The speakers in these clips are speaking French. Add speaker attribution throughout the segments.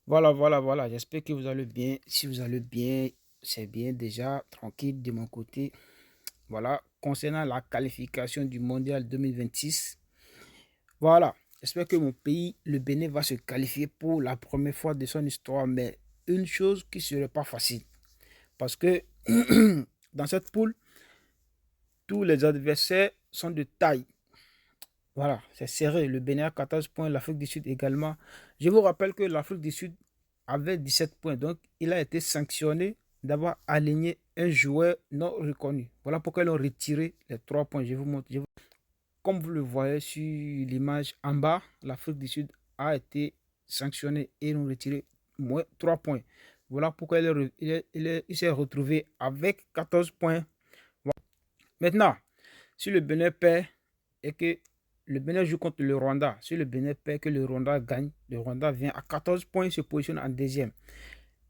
Speaker 1: Voilà. J'espère que vous allez bien. Si vous allez bien, c'est bien déjà, tranquille de mon côté. Voilà, concernant la qualification du Mondial 2026, voilà, j'espère que mon pays, le Bénin, va se qualifier pour la première fois de son histoire, mais une chose qui ne serait pas facile, parce que dans cette poule, tous les adversaires sont de taille. Voilà, c'est serré. Le Bénin a 14 points, l'Afrique du Sud également. Je vous rappelle que l'Afrique du Sud avait 17 points. Donc, il a été sanctionné d'avoir aligné un joueur non reconnu. Voilà pourquoi ils ont retiré les 3 points. Je vous montre. Comme vous le voyez sur l'image en bas, l'Afrique du Sud a été sanctionné et ils ont retiré moins 3 points. Voilà pourquoi il s'est retrouvé avec 14 points. Voilà. Maintenant, si le Bénin perd et que le Bénin joue contre le Rwanda, si le Bénin perd que le Rwanda gagne, le Rwanda vient à 14 points, se positionne en deuxième.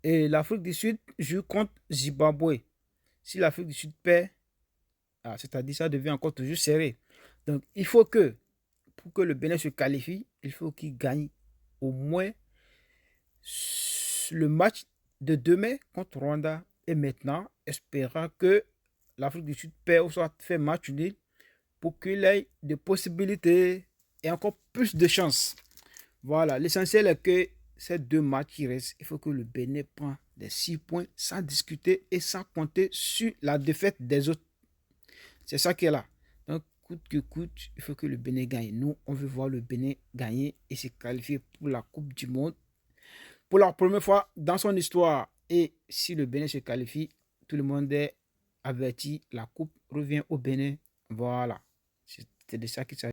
Speaker 1: Et l'Afrique du Sud joue contre Zimbabwe. Si l'Afrique du Sud perd, c'est-à-dire ça devient encore toujours serré. Donc il faut que, pour que le Bénin se qualifie, il faut qu'il gagne au moins le match de demain contre Rwanda. Et maintenant, espérant que l'Afrique du Sud perd ou soit fait match nul pour qu'il ait des possibilités et encore plus de chances. Voilà, l'essentiel est que ces deux matchs qui restent, il faut que le Bénin prenne des 6 points sans discuter et sans compter sur la défaite des autres. C'est ça qui est là. Donc, coûte que coûte, il faut que le Bénin gagne. Nous, on veut voir le Bénin gagner et se qualifier pour la Coupe du Monde pour la première fois dans son histoire. Et si le Bénin se qualifie, tout le monde est averti, la Coupe revient au Bénin. Voilà, c'est de ça qu'il s'agit.